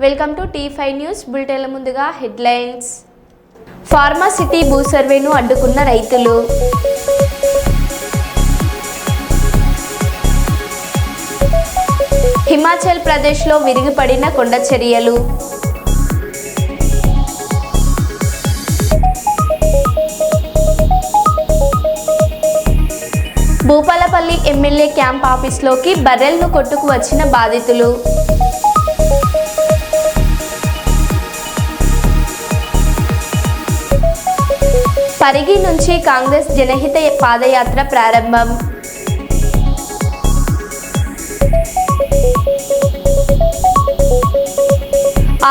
Welcome to T5 news బులెటిన్ల ముందుగా headlines. Pharma city భూ సర్వేను అడ్డుకున్న రైతులు. హిమాచల్ ప్రదేశ్లో విరిగిపడిన కొండ చర్యలు. భూపాలపల్లి ఎమ్మెల్యే క్యాంప్ ఆఫీస్లోకి బర్రెలను కొట్టుకు వచ్చిన బాధితులు. పరిగి నుంచి కాంగ్రెస్ జనహిత పాదయాత్ర ప్రారంభం.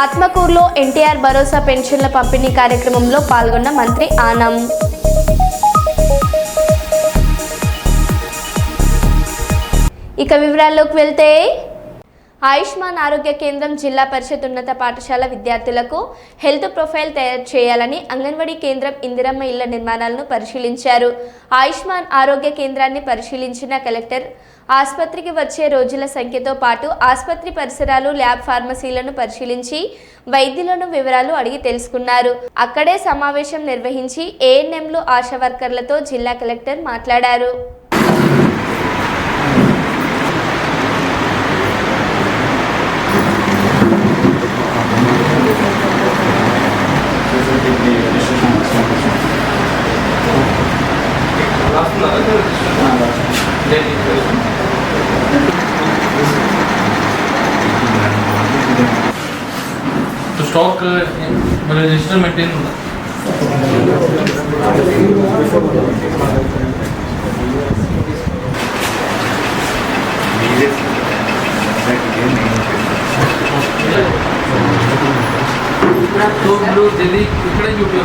ఆత్మకూరులో ఎన్టీఆర్ భరోసా పెన్షన్ల పంపిణీ కార్యక్రమంలో పాల్గొన్న మంత్రి ఆనం. ఇక వివరాల్లోకి వెళ్తే, ఆయుష్మాన్ ఆరోగ్య కేంద్రం జిల్లా పరిషత్ ఉన్నత పాఠశాల విద్యార్థులకు హెల్త్ ప్రొఫైల్ తయారు చేయాలని అంగన్వాడీ కేంద్రం ఇందిరమ్మ ఇళ్ల నిర్మాణాలను పరిశీలించారు. ఆయుష్మాన్ ఆరోగ్య కేంద్రాన్ని పరిశీలించిన కలెక్టర్ ఆసుపత్రికి వచ్చే రోజుల సంఖ్యతో పాటు ఆసుపత్రి పరిసరాలు, ల్యాబ్, ఫార్మసీలను పరిశీలించి వైద్యులను వివరాలు అడిగి తెలుసుకున్నారు. అక్కడే సమావేశం నిర్వహించి ఏఎన్ఎంలు, ఆశా వర్కర్లతో జిల్లా కలెక్టర్ మాట్లాడారు. तो स्टॉक रजिस्टर मेंटेन होना तो जल्दी इकड़े ड्यूटी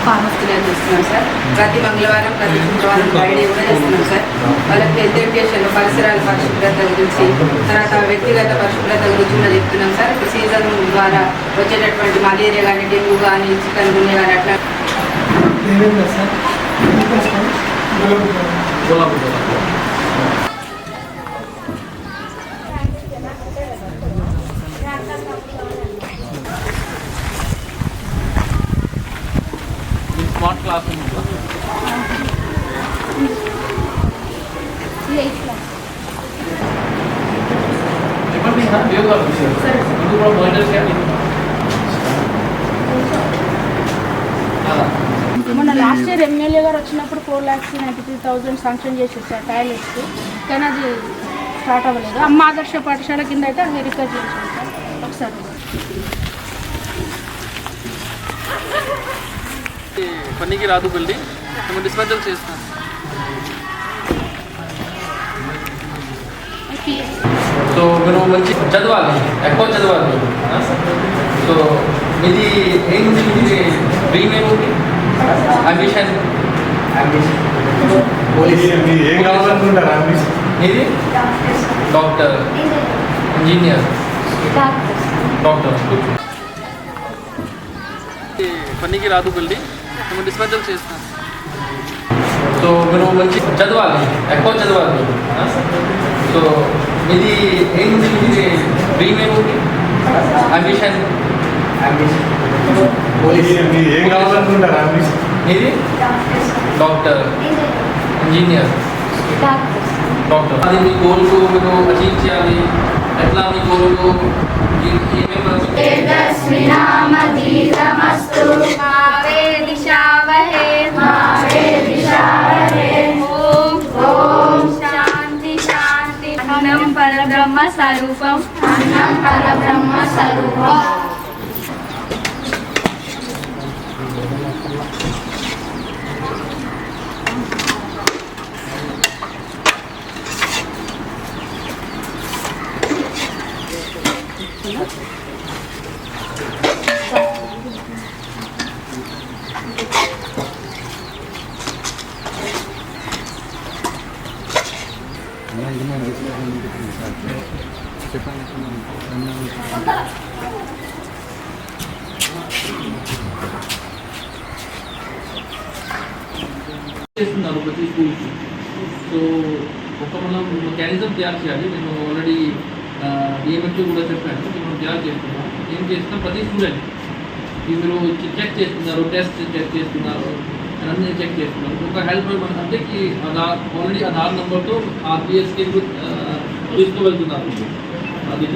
ఫార్మస్ క్లియర్ చేస్తున్నాం సార్. ప్రతి మంగళవారం, ప్రతి శుక్రవారం ఫ్రైడే కూడా చేస్తున్నాం సార్. వాళ్ళకి హెల్త్ ఎడ్యుకేషన్, పరిసరాల పరిశుభ్రత గురించి, తర్వాత వ్యక్తిగత పరిశుభ్రత గురించి కూడా చెప్తున్నాం సార్. ఇప్పుడు సీజన్ ద్వారా వచ్చేటటువంటి మలేరియా కానీ, డెంగ్యూ కానీ, చికెన్ గున్యా కానీ అట్లా स्मार्ट क्लास रूम మొన్న లాస్ట్ ఇయర్ ఎమ్మెల్యే గారు వచ్చినప్పుడు 4,93,000 శాంక్షన్ చేశారు సార్ టాయిలెట్స్కి. కానీ అది స్టార్ట్ అవ్వలేదు. అమ్మ ఆదర్శ పాఠశాల కింద అయితే అది రిపేర్ చేశారు సార్. ఒకసారి పనికి రాదు బిల్డింగ్ మేము డిస్మెంటల్ చేస్తాం. సో మీరు మంచి చదవాలి, ఎక్కువ చదవాలి. సో మీది ఏముంది, మీది డ్రీమ్ ఏముంది, అంబిషన్? ఏం కావాలనుకుంటారా? మీది డాక్టర్, ఇంజనీర్, డాక్టర్. పనికి రాదు బిల్డింగ్ మేము డిస్మెంటల్ చేస్తాం. సో మీరు మంచి చదవాలి, ఎక్కువ చదవాలి. సో మీది ఏముంది, మీది డ్రీమ్ ఏముంది, అంబిషన్? ఏం కావాలనుకుంటారా? మీది డాక్టర్, ఇంజనీర్, డాక్టర్. అది మీ గోల్కు మీరు అచీవ్ చేయాలి. ఎట్లా మీ గోల్కు పరబ్రహ్మ స్వరూపం. చేస్తున్నారు ప్రతి స్కూల్కి. సో ఒక మనం మెకానిజం తయారు చేయాలి. నేను ఆల్రెడీ స్టూడెంట్తో కూడా చెప్పాను, మనం జాయిన్ చేస్తున్నాం. ఏం చేస్తున్నాం, ప్రతి స్టూడెంట్ మీరు చెక్ చేస్తున్నారు, టెస్ట్ చెక్ చేస్తున్నారు, అన్నీ చెక్ చేస్తున్నారు. ఒక హెల్ప్ మనకు అంటే ఆల్రెడీ ఆధార్ నెంబర్తో ఆర్బిఎస్కి తీసుకువెళ్తున్నారు. అది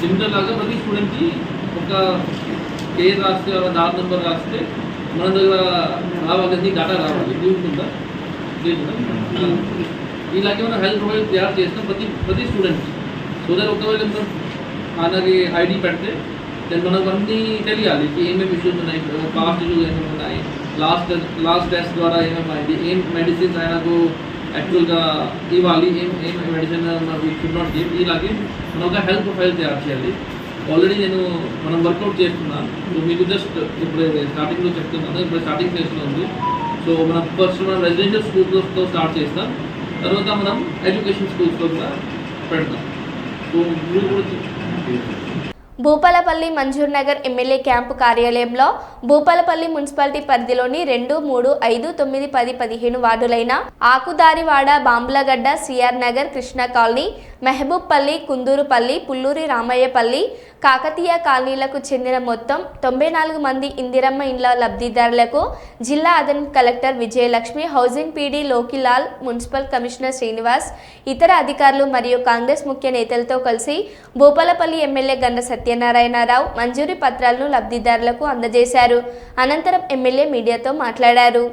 సిమిలర్ లాగా ప్రతి స్టూడెంట్కి ఒక పేరు రాస్తే ఆధార్ నెంబర్ రాస్తే మన దగ్గర రావాలి, డేటా రావాలి. ఇది ఉంటుందా లేదుదా? ఇలాగే మనం హెల్త్ ప్రొఫైల్ తయారు చేస్తాం ప్రతి స్టూడెంట్కి. సో దట్ ఒకవేళ మనం మనకి ఐడి పెడితే దాన్ని మనకు అన్నీ తెలియాలి, ఏమేమి ఇష్యూస్ ఉన్నాయి, పాస్ట్ ఇష్యూస్ ఏమేమి ఉన్నాయి, లాస్ట్ టెస్ట్ ద్వారా ఏమేమి ఏం మెడిసిన్స్ ఆయనకు యాక్చువల్గా ఇవ్వాలి, ఏం medicine we should not give. ఇలాగే మనం ఒక హెల్త్ ప్రొఫైల్ తయారు చేయాలి. ఆల్రెడీ మనం వర్కౌట్ చేస్తున్నాను. సో మీకు జస్ట్ ఇప్పుడు స్టార్టింగ్లో చెప్తున్నాను, ఇప్పుడు స్టార్టింగ్ ఫేజ్లో ఉంది. సో మనం ఫస్ట్ మనం రెసిడెన్షియల్ స్కూల్స్తో స్టార్ట్ చేస్తాం, తర్వాత మనం ఎడ్యుకేషన్ స్కూల్స్లో కూడా పెడతాం. సో మీరు కూడా భూపాలపల్లి మంజూర్ నగర్ ఎమ్మెల్యే క్యాంపు కార్యాలయంలో భూపాలపల్లి మున్సిపాలిటీ పరిధిలోని 2, 3, 5, 9, 10, 15 వార్డులైన ఆకుదారివాడ, బాంబులగడ్డ, సిఆర్ నగర్, కృష్ణ కాలనీ, మెహబూబ్ పల్లి, కుందూరుపల్లి, పుల్లూరి రామయ్యపల్లి, కాకతీయ కాలనీలకు చెందిన మొత్తం 94 మంది ఇందిరమ్మ ఇండ్ల లబ్ధిదారులకు జిల్లా అదనపు collector Vijayalakshmi, housing PD Lokilal, municipal commissioner Srinivas, ఇతర అధికారులు మరియు కాంగ్రెస్ ముఖ్య నేతలతో కలిసి భూపాలపల్లి ఎమ్మెల్యే గండ్ర సత్యనారాయణరావు మంజూరీ పత్రాలను లబ్ధిదారులకు అందజేశారు. అనంతరం ఎమ్మెల్యే మీడియాతో మాట్లాడారు.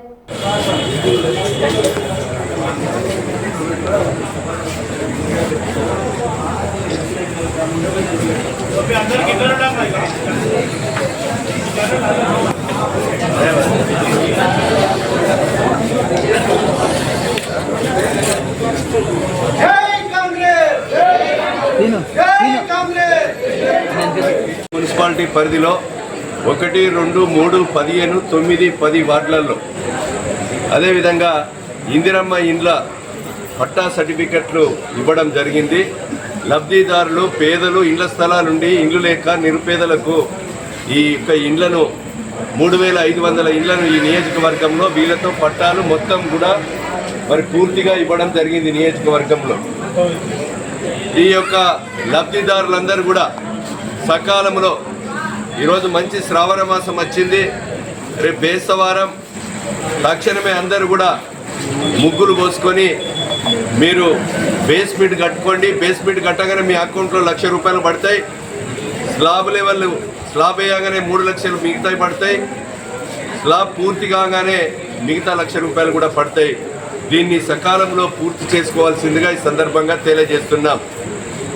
మున్సిపాలిటీ పరిధిలో 1, 2, 3, 15, 9, 10 వార్డులలో అదేవిధంగా ఇందిరమ్మ ఇండ్ల పట్టా సర్టిఫికెట్లు ఇవ్వడం జరిగింది. లబ్ధిదారులు పేదలు ఇండ్ల స్థలాలుండి ఇండ్లు లేక నిరుపేదలకు ఈ యొక్క ఇండ్లను 3500 ఇండ్లను ఈ నియోజకవర్గంలో వీళ్ళతో పట్టాలు మొత్తం కూడా మరి పూర్తిగా ఇవ్వడం జరిగింది. నియోజకవర్గంలో ఈ యొక్క లబ్ధిదారులందరూ కూడా సకాలంలో ఈరోజు మంచి శ్రావణ మాసం వచ్చింది, రేపు బేస్తవారం, తక్షణమే అందరూ కూడా ముగ్గులు పోసుకొని మీరు బేస్మెంట్ కట్టుకోండి. బేస్మెంట్ కట్టగానే మీ అకౌంట్లో 1,00,000 రూపాయలు పడతాయి. స్లాబ్ లెవెల్ స్లాబ్ వేయగానే 3 లక్షలు మిగతాయి పడతాయి. స్లాబ్ పూర్తి కాగానే మిగతా 1,00,000 రూపాయలు కూడా పడతాయి. దీన్ని సకాలంలో పూర్తి చేసుకోవాల్సిందిగా ఈ సందర్భంగా తెలియజేస్తున్నాం.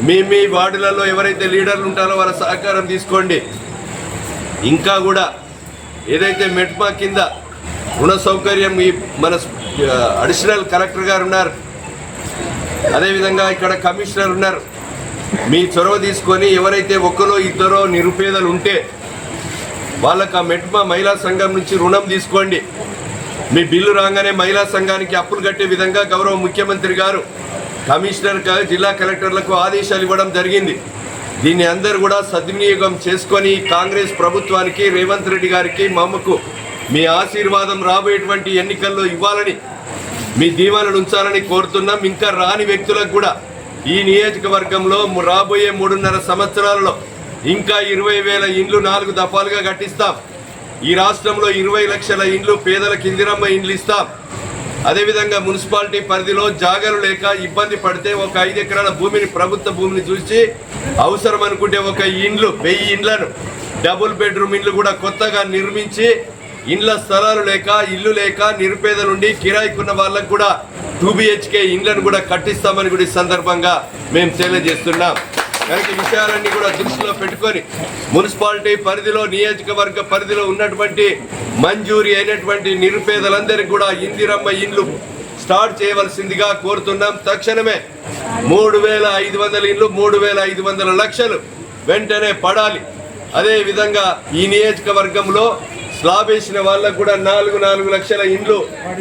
మీ వార్డులలో ఎవరైతే లీడర్లు ఉంటారో వాళ్ళ సహకారం తీసుకోండి. ఇంకా కూడా ఏదైతే మెట్మా కింద రుణ సౌకర్యం ఈ మన అడిషనల్ కలెక్టర్ గారు ఉన్నారు, అదేవిధంగా ఇక్కడ కమిషనర్ ఉన్నారు. మీ చొరవ తీసుకొని ఎవరైతే ఒకరో ఇద్దరో నిరుపేదలు ఉంటే వాళ్ళకి ఆ మెట్మా మహిళా సంఘం నుంచి రుణం తీసుకోండి. మీ బిల్లు రాగానే మహిళా సంఘానికి అప్పులు కట్టే విధంగా గౌరవ ముఖ్యమంత్రి గారు కమిషనర్ జిల్లా కలెక్టర్లకు ఆదేశాలు ఇవ్వడం జరిగింది. దీన్ని అందరూ కూడా సద్వినియోగం చేసుకొని కాంగ్రెస్ ప్రభుత్వానికి, రేవంత్ రెడ్డి గారికి, మమ్మకు మీ ఆశీర్వాదం రాబోయేటువంటి ఎన్నికల్లో ఇవ్వాలని, మీ దీవెనలు ఉంచాలని కోరుతున్నాం. ఇంకా రాని వ్యక్తులకు కూడా ఈ నియోజకవర్గంలో రాబోయే 3.5 సంవత్సరాలలో ఇంకా 20,000 ఇండ్లు 4 దఫాలుగా కట్టిస్తాం. ఈ రాష్ట్రంలో 20 లక్షల ఇండ్లు పేదలకు ఇందిరమ్మ ఇండ్లు ఇస్తాం. అదేవిధంగా మున్సిపాలిటీ పరిధిలో జాగాలు లేక ఇబ్బంది పడితే ఒక 5 ఎకరాల భూమిని, ప్రభుత్వ భూమిని చూసి అవసరం అనుకుంటే ఒక 1000 ఇండ్లను, డబుల్ బెడ్రూమ్ ఇండ్లు కూడా కొత్తగా నిర్మించి ఇండ్ల స్థలాలు లేక, ఇల్లు లేక నిరుపేదలుండి కిరాయికున్న వాళ్ళకు కూడా 2 BHK ఇండ్లను కూడా కట్టిస్తామని కూడా ఈ సందర్భంగా మేము తెలియజేస్తున్నాం. కనుక ఈ విషయాలన్నీ కూడా దృష్టిలో పెట్టుకొని మున్సిపాలిటీ పరిధిలో, నియోజకవర్గ పరిధిలో ఉన్నటువంటి మంజూరీ అయినటువంటి నిరుపేదలందరికీ కూడా ఇందిరమ్మ ఇండ్లు స్టార్ట్ చేయవలసిందిగా కోరుతున్నాం. తక్షణమే 3,500 ఇండ్లు, 3,500 లక్షలు వెంటనే పడాలి. అదేవిధంగా ఈ నియోజకవర్గంలో స్లాబ్ వేసిన వాళ్ళకు కూడా 4 లక్షల ఇండ్లు,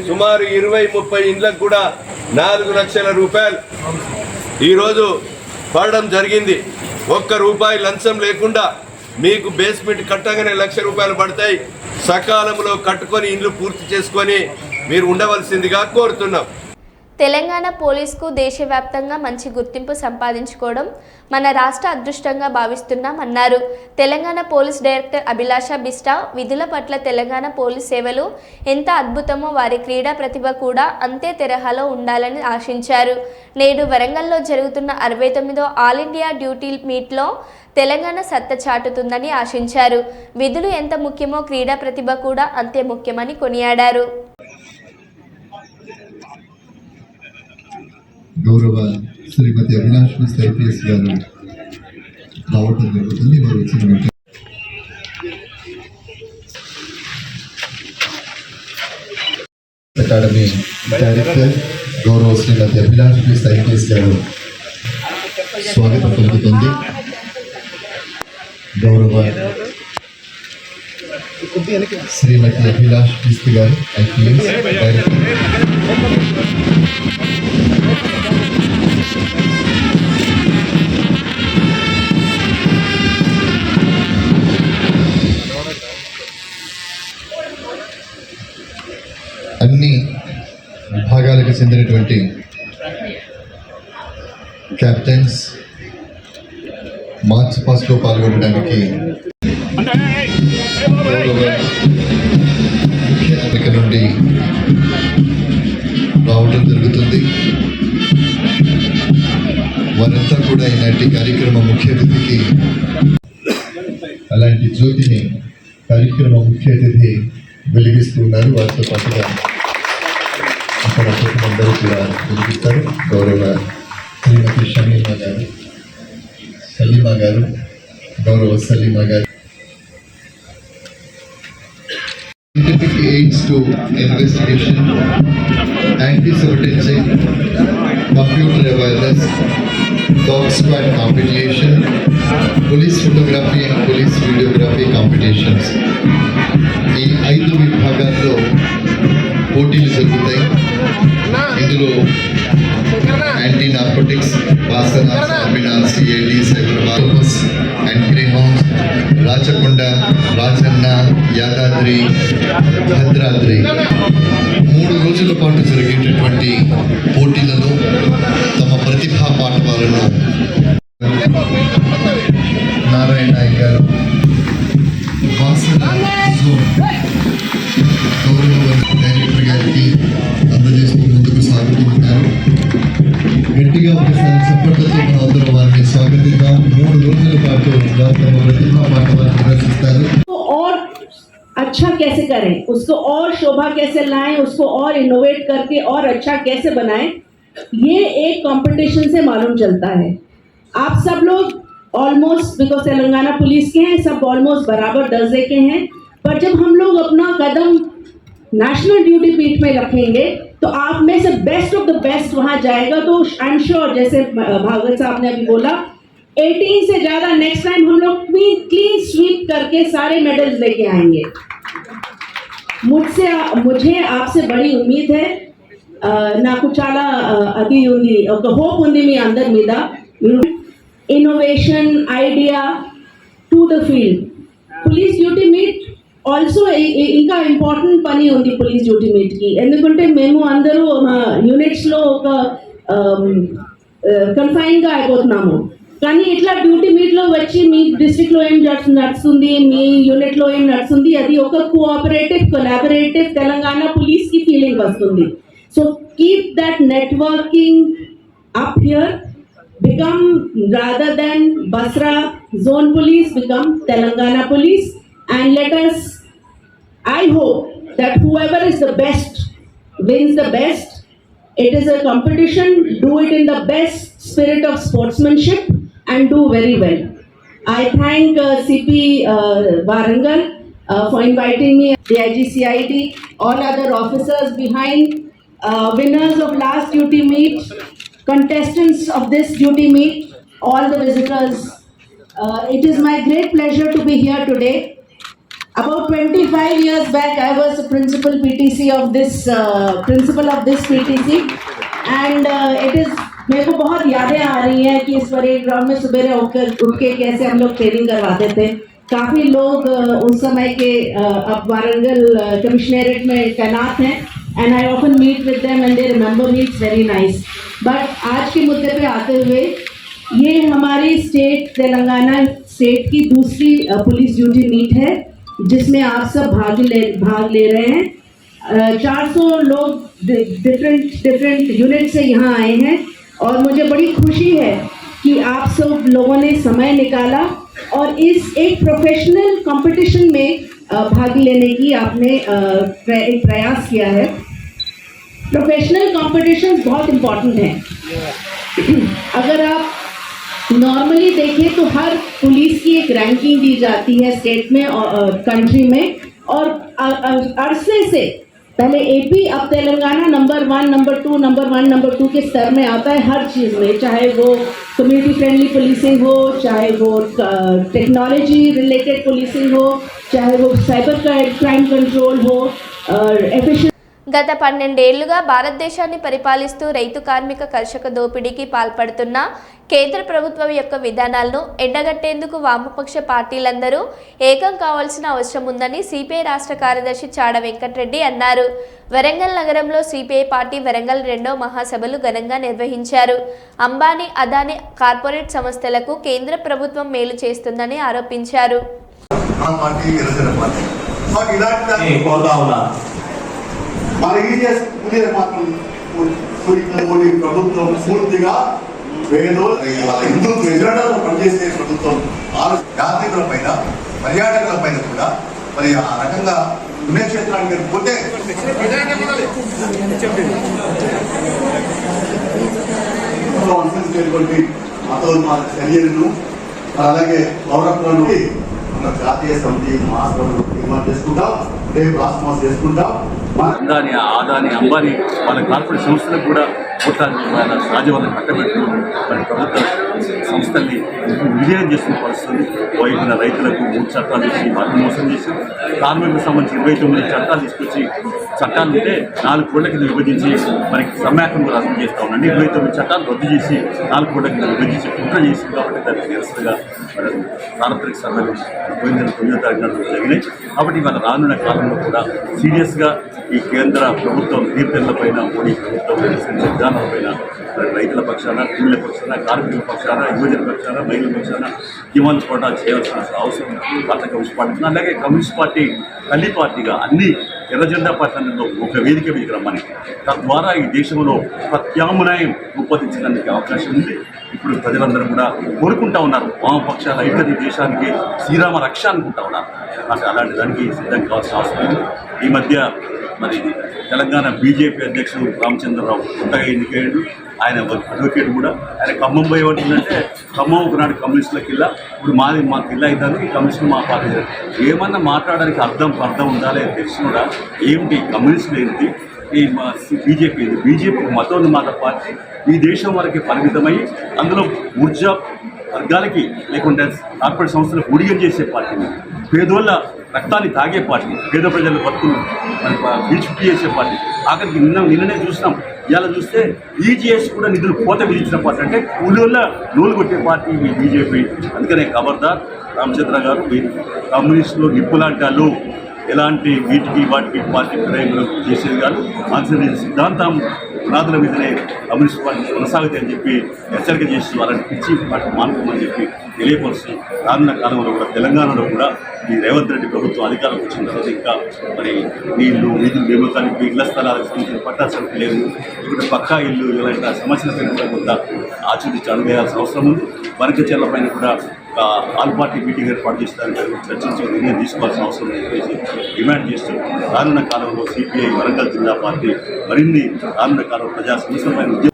సుమారు 20-30 ఇండ్లకు కూడా 4 లక్షల రూపాయలు ఈరోజు పడడం జరిగింది. ₹1 లంచం లేకుండా మీకు బేస్మెంట్ కట్టగానే 1,00,000 రూపాయలు పడతాయి. సకాలంలో కట్టుకొని ఇండ్లు పూర్తి చేసుకొని మీరు ఉండవలసిందిగా కోరుతున్నాం. తెలంగాణ పోలీసుకు దేశవ్యాప్తంగా మంచి గుర్తింపు సంపాదించుకోవడం మన రాష్ట్ర అదృష్టంగా భావిస్తున్నామన్నారు. తెలంగాణ పోలీస్ డైరెక్టర్ అభిలాష బిస్టా విధుల పట్ల తెలంగాణ పోలీస్ సేవలు ఎంత అద్భుతమో వారి క్రీడా ప్రతిభ కూడా అంతే తరహాలో ఉండాలని ఆశించారు. నేడు వరంగల్లో జరుగుతున్న 69వ ఆల్ ఇండియా డ్యూటీ మీట్లో తెలంగాణ సత్తా చాటుతుందని ఆశించారు. విధులు ఎంత ముఖ్యమో క్రీడా ప్రతిభ కూడా అంతే ముఖ్యమని కొనియాడారు. గౌరవ శ్రీమతి అవినాష్ మిస్ ఐపీఎస్ గారు రావటం జరుగుతుంది. వారు వచ్చిన అకాడమీ డైరెక్టర్ గౌరవ శ్రీమతి అవినాష్ మిస్ ఐపీఎస్ గారు స్వాగతం పలుకుతుంది. గౌరవ శ్రీమతి అభిలాష్ మిస్ గారు ఐపీఎస్ డైరెక్టర్. అన్ని విభాగాలకు చెందినటువంటి కెప్టెన్స్ మార్చ్ పాస్ట్లో పాల్గొనడానికి ముఖ్య అతిథి నుండి రావడం జరుగుతుంది. వారంతా కూడా ఈనాటి కార్యక్రమ ముఖ్య అతిథికి అలాంటి జ్యోతిని కార్యక్రమ ముఖ్య అతిథి వెలిగిస్తున్నారు. వారితో పాటుగా అక్కడ అందరూ కూడా వెలిగిస్తారు. గౌరవ శ్రీమతి షమీమా గారు, సలీమా గారు, గౌరవ సలీమా గారు. Scientific aids to investigation, anti-sabotage, computer awareness, dog squad competition, police photography and police videography competitions. ఈ 5 విభాగాల్లో పోటీలు జరుగుతాయి. ఇందులో యాంటీ నార్కోటిక్స్, వాసన, Charminar, CID, cybers and greyhounds, Rachakonda, Rajanna, Yadadri, Bhadradri 3 రోజుల పాటు జరిగేటటువంటి పోటీలలో తమ ప్రతిభా పాఠవాలను నారాయణ గారు వాసన జోన్ గౌరవ డైరెక్టర్ గారికి అందజేస్తూ ముందుకు సాగుతూ ఉన్నారు. గట్టిగా ఒకసారి చప్పట్లతో మనం అందరం వారిని స్వాగతిద్దాం. 3 రోజుల పాటు వారు తమ ప్రతిభా పాఠవాలను ప్రదర్శిస్తారు. और अच्छा कैसे करें, उसको और शोभा कैसे लाएं, उसको और इनोवेट करके और अच्छा कैसे बनाएं, ये एक कंपटीशन से मालूम चलता है. आप सब लोग ऑलमोस्ट, बिकॉज तेलंगाना पुलिस के हैं, सब ऑलमोस्ट बराबर दर्जे के हैं, पर जब हम लोग अपना कदम नेशनल ड्यूटी पीठ में रखेंगे तो आप में से बेस्ट ऑफ द बेस्ट वहां जाएगा. तो आई एम श्योर, जैसे भागवत साहब ने अभी बोला, 18 से ज्यादा नेक्स्ट टाइम हम लोग क्लीन स्वीप करके सारे मेडल्स लेके आएंगे. मुझे आपसे बड़ी उम्मीद है. నాకు చాలా అది ఉంది, ఒక హోప్ ఉంది మీ అందరి మీద. Innovation idea to the field. Police duty meet also ఇంకా ఇంపార్టెంట్ పని ఉంది పోలీస్ డ్యూటీ మీట్కి. ఎందుకంటే మేము అందరూ మా యూనిట్స్లో ఒక కన్ఫైన్గా అయిపోతున్నాము. కానీ ఇట్లా డ్యూటీ మీట్లో వచ్చి మీ డిస్ట్రిక్ట్లో ఏం నడుస్తుంది, మీ యూనిట్లో ఏం నడుస్తుంది, అది ఒక కోఆపరేటివ్ కొలాబరేటివ్ తెలంగాణ పోలీస్కి ఫీలింగ్ వస్తుంది. So keep that networking up here. Become, rather than Basra zone police, become Telangana police, and let us, I hope that whoever is the best wins the best. It is a competition. Do it in the best spirit of sportsmanship and do very well. I thank CP Warangal for inviting me, the IGCID, all other officers behind, winners of last duty meet, contestants of this duty meet, all the visitors. It is my great pleasure to be here today. About 25 years back, I was a principal PTC of this PTC, and it is, मेरे को बहुत यादें आ रही हैं कि इस parade ground में सुबह उठ के कैसे हम लोग ट्रेनिंग करवाते थे. काफी लोग उस समय के अब वारंगल कमिश्नरेट में तैनात हैं and I often meet with them and they remember me, it's very nice. But आज के मुद्दे पे आते हुए, ये हमारी स्टेट तेलंगाना स्टेट की दूसरी पुलिस ड्यूटी मीट है जिसमें आप सब भाग ले रहे हैं। 400 लोग डिफरेंट यूनिट से यहाँ आए हैं और मुझे बड़ी खुशी है कि आप सब लोगों ने समय निकाला और इस एक प्रोफेशनल कंपटीशन में भाग लेने की आपने एक प्रयास किया है। प्रोफेशनल कंपटीशंस बहुत इम्पोर्टेंट हैं। अगर आप नॉर्मली देखें तो हर पुलिस की एक रैंकिंग दी जाती है स्टेट में और कंट्री में, और अरसे से पहले एपी, अब तेलंगाना नंबर 1, नंबर 2 के स्तर में आता है हर चीज़ में, चाहे वो कम्युनिटी फ्रेंडली पुलिसिंग हो, चाहे वो टेक्नोलॉजी रिलेटेड पुलिसिंग हो, चाहे वो साइबर क्राइम कंट्रोल हो और एफिशिएंट। గత 12 ఏళ్లుగా భారతదేశాన్ని పరిపాలిస్తూ రైతు కార్మిక కర్షక దోపిడీకి పాల్పడుతున్న కేంద్ర ప్రభుత్వం యొక్క విధానాలను ఎండగట్టేందుకు వామపక్ష పార్టీలందరూ ఏకం కావాల్సిన అవసరం ఉందని సిపిఐ రాష్ట్ర కార్యదర్శి చాడ వెంకటరెడ్డి అన్నారు. వరంగల్ నగరంలో సిపిఐ పార్టీ వరంగల్ 2వ మహాసభలు ఘనంగా నిర్వహించారు. అంబానీ, అదానీ కార్పొరేట్ సంస్థలకు కేంద్ర ప్రభుత్వం మేలు చేస్తుందని ఆరోపించారు. మన మాత్రం ప్రభుత్వం పూర్తిగా హిందుత్వ ఎజెండాతో పనిచేసే ప్రభుత్వం యాత్రికుల పైన, పర్యాటకుల పైన కూడా మరి ఆ రకంగా పుణ్యక్షేత్రానికి పోతే అనుసరించేటువంటి మతోన్మాద చర్యలను, అలాగే పౌరత్వాలను మన జాతీయ సమితి మహాసభలు తీర్మానం చేసుకుంటాం, రేపు రాష్ట్రమాస చేసుకుంటాం. అదాని, అంబానీ వాళ్ళ కార్పొరేట్ సంస్థలకు కూడా వాళ్ళ రాజవల్ల కట్టబెట్టి మరి ప్రభుత్వ సంస్థల్ని విలీనం చేస్తున్న పరిస్థితులు. వైపున రైతులకు 3 చట్టాలు ఇచ్చి వాటిని మోసం చేసి, కార్మికులకు సంబంధించి 29 చట్టాలు తీసుకొచ్చి, చట్టాలు ఉంటే 4 కోట్ల కింద విభజించి మరి సమ్యాకం రద్దు చేస్తూ ఉండండి. 29 చట్టాలు రద్దు చేసి 4 కోట్ల కింద విభజించి కుట్ర చేసింది. కాబట్టి దానికి నిరసనగా సార్వత్రిక సభలు పోయిన 9వ తారీఖున జరిగినాయి. కాబట్టి ఇవాళ రానున్న కాలంలో కూడా సీరియస్గా ఈ కేంద్ర ప్రభుత్వం తీర్థులపైన, మోడీ ప్రభుత్వం విధానాలపైన రైతుల పక్షాన, కూలీల పక్షాన, కార్మికుల పక్షాన, యువజన పక్షాన, మహిళల పక్షాన జీవన పోటా చేయాల్సిన అవసరం భారత కమ్యూనిస్ట్ పార్టీ. అలాగే కమ్యూనిస్ట్ పార్టీ తల్లి పార్టీగా అన్ని ఎర్ర జెండా పార్టీలలో ఒక వేదిక మీదకి రమ్మని, తద్వారా ఈ దేశంలో ప్రత్యామ్నాయం రూపొందించడానికి అవకాశం ఉంది. ఇప్పుడు ప్రజలందరూ కూడా కోరుకుంటా ఉన్నారు. వామపక్షాల ఐక్యత దేశానికి శ్రీరామ రక్ష అనుకుంటా ఉన్నారు. అలాంటి దానికి సిద్ధం కావాల్సిన అవసరం ఉంది. ఈ మధ్య మరి తెలంగాణ బీజేపీ అధ్యక్షుడు రామచంద్రరావు కొత్తగా ఎన్నికయ్యాడు. ఆయన అడ్వకేట్ కూడా. ఆయన ఖమ్మం పోయి ఏమంటుందంటే, ఖమ్మం ఒకనాడు కమ్యూనిస్టుల కిల్లా, ఇప్పుడు మా కిల్లా అవుతుంది, కమ్యూనిస్టులు మా పార్టీ. ఏమన్నా మాట్లాడడానికి అర్థం ఉండాలి తెలిసి కూడా ఏమిటి కమ్యూనిస్టులు ఏంటి, ఈ బీజేపీ మతోన్మాద పార్టీ ఈ దేశం వరకు పరిమితమై అందులో ఊర్జా వర్గాలకి లేకుంటే కార్పొరేట్ సంస్థలకు ఉడిగం చేసే పార్టీని, పేదోళ్ళ రక్తాన్ని తాగే పార్టీ, పేద ప్రజల బతుకులు విడిచిపెట్టి చేసే పార్టీ. ఆఖరికి నిన్ననే చూసినాం. ఇవాళ చూస్తే ఈజీఎస్ కూడా నిధులు కోత విధించిన పార్టీ. అంటే కూలీళ్ళ నూలు కొట్టే పార్టీ ఈ బీజేపీ. అందుకనే ఖబర్దార్ రామచంద్ర గారు, కమ్యూనిస్టులు నిప్పులాంటాలు ఎలాంటి వాటికి పార్టీ ప్రయోగం చేసేది కాదు. ఆన్సర్ సిద్ధాంతం పునాదుల మీదనే కమ్యూనిస్ట్ పార్టీ కొనసాగుతాయి అని చెప్పి హెచ్చరిక చేసి వాళ్ళని పిచ్చి పార్టీ మానుకోమని చెప్పి తెలియపరుస్తూ, రానున్న కాలంలో కూడా తెలంగాణలో కూడా ఈ రేవంత్ రెడ్డి ప్రభుత్వం అధికారం వచ్చిన తర్వాత ఇంకా మరి నిధులు నియామకానికి, ఇళ్ల స్థలాలకు సంబంధించిన పట్టా సరుకు లేదు, ఇక్కడ పక్కా ఇల్లు ఇలాంటి సమస్యలపైన కూడా కొంత ఆచూచి అడుగేయాల్సిన అవసరం ఉంది. వరకచెర్ల పైన కూడా ఆల్ పార్టీ మీటింగ్ ఏర్పాటు చేస్తారని చర్చించే నిర్ణయం తీసుకోవాల్సిన అవసరం చెప్పేసి డిమాండ్ చేస్తూ, రానున్న కాలంలో సిపిఐ వరంగల్ జిల్లా పార్టీ మరిన్ని రానున్న కాలంలో ప్రజా సమస్యలపైన.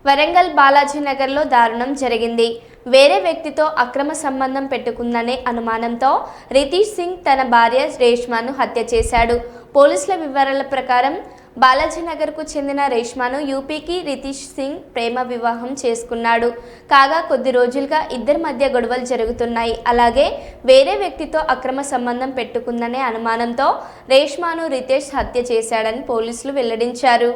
వరంగల్ బాలాజీ నగర్లో దారుణం జరిగింది. వేరే వ్యక్తితో అక్రమ సంబంధం పెట్టుకుందనే అనుమానంతో రితీష్ సింగ్ తన భార్య రేష్మాను హత్య చేశాడు. పోలీసుల వివరాల ప్రకారం బాలాజీనగర్కు చెందిన రేష్మాను యూపీకి రితీష్ సింగ్ ప్రేమ వివాహం చేసుకున్నాడు. కాగా కొద్ది రోజులుగా ఇద్దరి మధ్య గొడవలు జరుగుతున్నాయి. అలాగే వేరే వ్యక్తితో అక్రమ సంబంధం పెట్టుకుందనే అనుమానంతో రేష్మాను రితేష్ హత్య చేశాడని పోలీసులు వెల్లడించారు.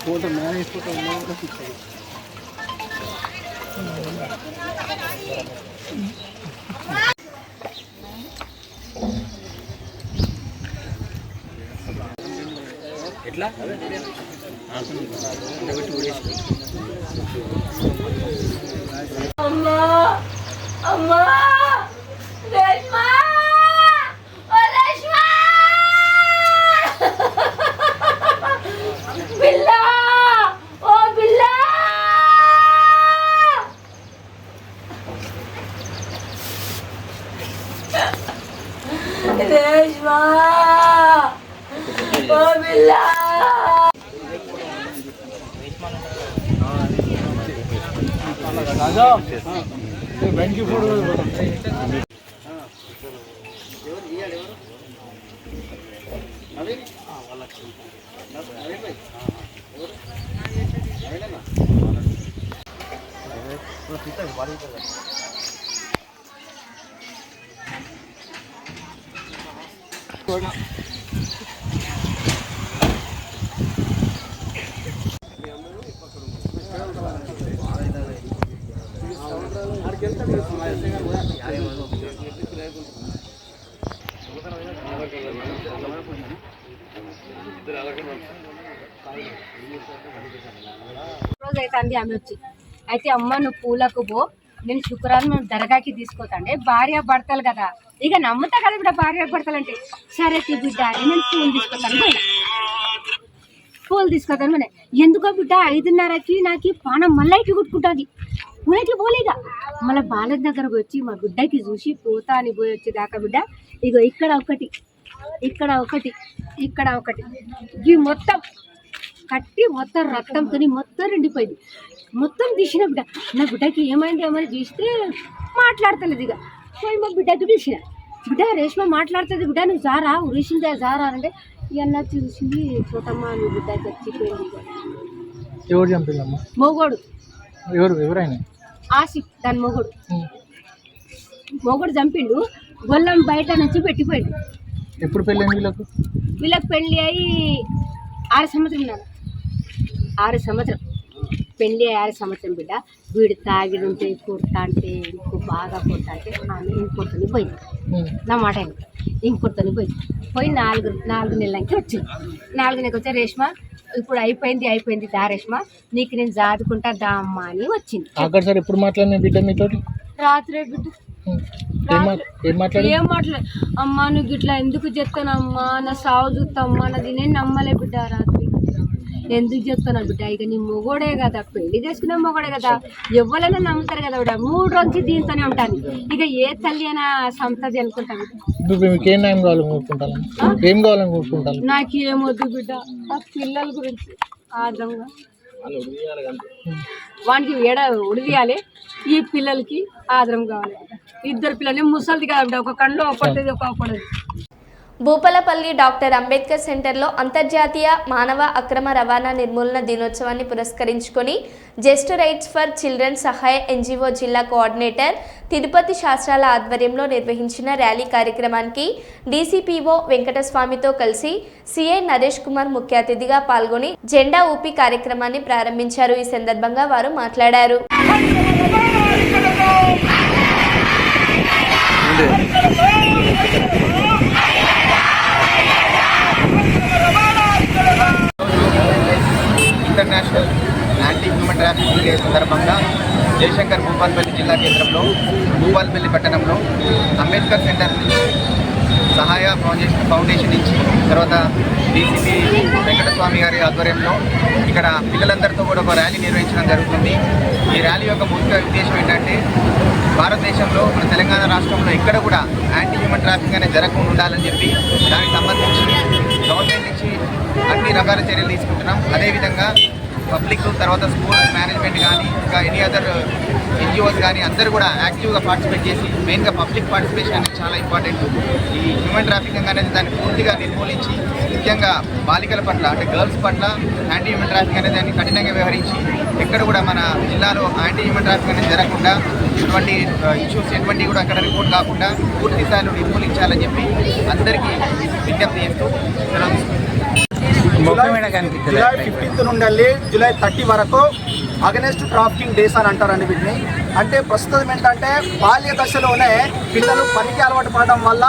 ఫోటో మ్యారేజ్ ఫోటో ఉన్నా కూడా ఫిక్స్ అయ్యి ఎట్లా అమ్మా అమ్మా రేష్మా ఓ రేష్మా బిల్లా ఓ బిల్లా రేష్మా ఓ బిల్లా బ్యాంక్ ఫోటో రోజు అవుతుంది ఆమె వచ్చి అయితే అమ్మ నువ్వు పూలకు పో నేను శుక్రవారం మేము దర్గాకి తీసుకుపోతాండే భార్య భర్తలు కదా ఇక నమ్ముతా కదా ఇప్పుడు భార్య భర్తలు అంటే సరే బిడ్డ అని నేను పూలు తీసుకొస్తాను పోయినా పూలు తీసుకొస్తాను పోయినా ఎందుకో బిడ్డ 5:30కి నాకు పానం మళ్ళీ ఇటు కుట్టుకుంటుంది పూలకి పోలేగా మళ్ళీ బాలయ్య దగ్గరకు వచ్చి మా బిడ్డకి చూసి పోతా అని పోయి వచ్చేదాకా బిడ్డ ఇగో ఇక్కడ ఒకటి ఇక్కడ ఒకటి ఇక్కడ ఒకటి ఇవి మొత్తం కట్టి మొత్తం రక్తంతో మొత్తం రెండిపోయింది మొత్తం తీసిన బిడ్డ నా బిడ్డకి ఏమైంది ఏమైనా చూస్తే మాట్లాడతలేదు ఇక పోయి మా బిడ్డకి పిలిచిన బిడ్డ రేష్మ మాట్లాడుతుంది బిడ్డ నువ్వు జారా ఉరిసిందే జారా అంటే ఇవన్న చూసింది చూడమ్మా నువ్వు బిడ్డ చచ్చిపోయింది ఎవరు చంపిందమ్మా మొగోడు ఎవరైనా ఆసిఫ్ దాని మొగోడు చంపిండు గొల్లం బయట నుంచి పెట్టిపోయిండు ఎప్పుడు పెళ్ళైంది వీళ్ళకి పెళ్ళి అయ్యి 6 సంవత్సరం ఉన్నారు 6 సంవత్సరం పెళ్ళి 6 సంవత్సరం బిడ్డ వీడు తాగిడుంటే కొడతా అంటే ఇంకో బాగా కొడతా అంటే ఆమె ఇంకొకరిని పోయింది నా మాట ఇంకొకరిని పోయి 4 నెలలకి వచ్చింది 4 నెలలకి వచ్చా రేష్మ ఇప్పుడు అయిపోయింది దా రేష్మ నీకు నేను జాదుకుంటా దా అమ్మ అని వచ్చింది అక్కడ సార్ ఎప్పుడు మాట్లాడిన బిడ్డ మీతో రాత్రే బిడ్డ ఏం మాట్లాడు అమ్మా నువ్వు ఇట్లా ఎందుకు చెప్తానమ్మా నా సాగు చూస్తామ్మా నాది నేను నమ్మలే బిడ్డ రాత్రి ఎందుకు చెప్తాను బిడ్డ ఇక నీ మొగోడే కదా పెళ్లి చేసుకునే మొగోడే కదా ఎవరైనా నమ్ముతారు కదా బిడ్డ 3 రోజులు దీంతోనే ఉంటాను ఇక ఏ తల్లి అయినా సంతది అనుకుంటాను నాకు ఏమొద్దు బిడ్డ ఆ పిల్లల గురించి ఆర్థంగా వానికి ఉడియాలి ఈ పిల్లలకి ఆదరం కావాలి 2 పిల్లలు ముసలిది కాదు ఒక కళ్ళు ఒకటి ఒకటి భూపాలపల్లి డాక్టర్ అంబేద్కర్ సెంటర్లో అంతర్జాతీయ మానవ అక్రమ రవాణా నిర్మూలన దినోత్సవాన్ని పురస్కరించుకొని జస్ట్ రైట్స్ ఫర్ చిల్డ్రన్ సహాయ ఎన్జిఓ జిల్లా కోఆర్డినేటర్ తిరుపతి శాస్త్రాల ఆధ్వర్యంలో నిర్వహించిన ర్యాలీ కార్యక్రమానికి డీసీపీఓ వెంకటస్వామితో కలిసి సిఐ నరేష్ కుమార్ ముఖ్య అతిథిగా పాల్గొని జెండా ఊపి కార్యక్రమాన్ని ప్రారంభించారు. ఈ సందర్భంగా వారు మాట్లాడారు. International anti human trafficking day సందర్భంగా జయశంకర్ భూపాలపల్లి జిల్లా కేంద్రంలో భూపాలపల్లి పట్టణంలో అంబేద్కర్ సెంటర్ సహాయ ఫౌండేషన్ నుంచి తర్వాత డీసీపీ వెంకటస్వామి గారి ఆధ్వర్యంలో ఇక్కడ పిల్లలందరితో కూడా ఒక ర్యాలీ నిర్వహించడం జరుగుతుంది. ఈ ర్యాలీ యొక్క ముఖ్య ఉద్దేశం ఏంటంటే భారతదేశంలో మన తెలంగాణ రాష్ట్రంలో ఎక్కడ కూడా యాంటీ హ్యూమన్ ట్రాఫికింగ్ అనేది జరగకుండా ఉండాలని చెప్పి దానికి సంబంధించి గవర్నమెంట్ నుంచి అన్ని రకాల చర్యలు తీసుకుంటున్నాం. అదేవిధంగా పబ్లిక్ తర్వాత స్కూల్ మేనేజ్మెంట్ కానీ ఇంకా ఎనీ అదర్ ఎన్జిఓస్ కానీ అందరూ కూడా యాక్టివ్గా పార్టిసిపేట్ చేసి మెయిన్గా పబ్లిక్ పార్టిసిపేషన్ అనేది చాలా ఇంపార్టెంట్. ఈ హ్యూమన్ ట్రాఫికింగ్ అనేది దాన్ని పూర్తిగా నిర్మూలించి ముఖ్యంగా బాలికల పట్ల అంటే గర్ల్స్ పట్ల యాంటీ హ్యూమన్ ట్రాఫికింగ్ అనేది దాన్ని కఠినంగా వ్యవహరించి ఎక్కడ కూడా మన జిల్లాలో యాంటీ హ్యూమన్ ట్రాఫికింగ్ అనేది జరగకుండా ఇటువంటి ఇష్యూస్ ఎటువంటి కూడా అక్కడ రిపోర్ట్ కాకుండా పూర్తి స్థాయిలో నిర్మూలించాలని చెప్పి అందరికీ విజ్ఞప్తి చేస్తూ జూలై 15 నుండి జూలై 30 వరకు అగెనెస్ట్ ట్రాఫికింగ్ డేస్ అని అంటారండి వీటిని. అంటే ప్రస్తుతం ఏంటంటే బాల్య దశలోనే పిల్లలు పనికి అలవాటు పడడం వల్ల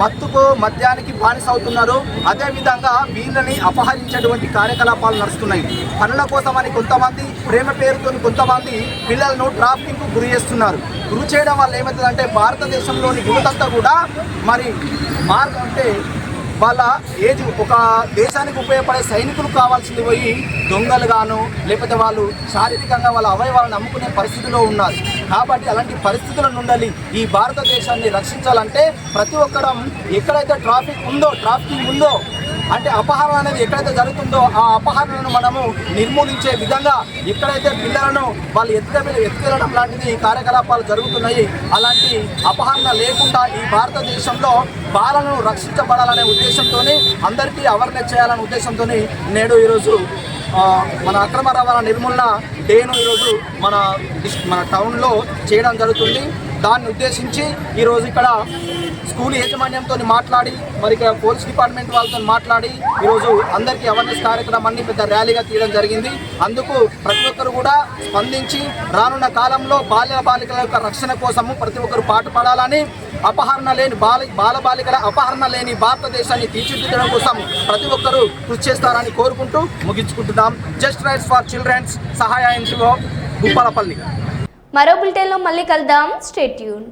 మత్తుకు మద్యానికి బానిస అవుతున్నారు. అదేవిధంగా వీళ్ళని అపహరించేటువంటి కార్యకలాపాలు నడుస్తున్నాయి. పనుల కోసమని కొంతమంది, ప్రేమ పేరుతో కొంతమంది పిల్లలను ట్రాఫికింగ్కు గురి చేస్తున్నారు. గురి చేయడం వల్ల ఏమవుతుందంటే భారతదేశంలోని యువతంతా కూడా మరి అంటే వాళ్ళ ఏజ్ ఒక దేశానికి ఉపయోగపడే సైనికులు కావాల్సింది పోయి దొంగలుగాను లేకపోతే వాళ్ళు శారీరకంగా వాళ్ళ అవయవాలను అమ్ముకునే పరిస్థితిలో ఉన్నారు. కాబట్టి అలాంటి పరిస్థితుల నుండి ఈ భారతదేశాన్ని రక్షించాలంటే ప్రతి ఒక్కరం ఎక్కడైతే ట్రాఫికింగ్ ఉందో అంటే అపహరణ అనేది ఎక్కడైతే జరుగుతుందో ఆ అపహరణను మనము నిర్మూలించే విధంగా ఎక్కడైతే పిల్లలను వాళ్ళు ఎత్తుకెళ్ళడం లాంటిది కార్యకలాపాలు జరుగుతున్నాయి. అలాంటి అపహరణ లేకుండా ఈ భారతదేశంలో బాలను రక్షించబడాలనే ఉద్దేశంతో అందరికీ అవేర్నెస్ చేయాలనే ఉద్దేశంతో నేడు ఈరోజు మన అక్రమ రవాణా నిర్మూలన డేను ఈరోజు మన టౌన్లో చేయడం జరుగుతుంది. దాన్ని ఉద్దేశించి ఈరోజు ఇక్కడ స్కూల్ యాజమాన్యంతో మాట్లాడి మరి ఇక్కడ పోలీస్ డిపార్ట్మెంట్ వాళ్ళతో మాట్లాడి ఈరోజు అందరికీ అవేర్నెస్ కార్యక్రమాన్ని పెద్ద ర్యాలీగా తీయడం జరిగింది. అందుకు ప్రతి ఒక్కరు కూడా స్పందించి రానున్న కాలంలో బాలికల యొక్క రక్షణ కోసము ప్రతి ఒక్కరు పాటుపడాలని, అపహరణ లేని బాలికల అపహరణ లేని భారతదేశాన్ని తీర్చిదిద్దడం కోసం ప్రతి ఒక్కరూ కృషి చేస్తారని కోరుకుంటూ ముగించుకుంటున్నాం. జస్ట్ రైట్స్ ఫర్ చిల్డ్రన్స్ సహాయ ఎన్జిఓ భూపాలపల్లి. మరో బులెటిన్లో మళ్ళీ కలుద్దాం. Stay tune.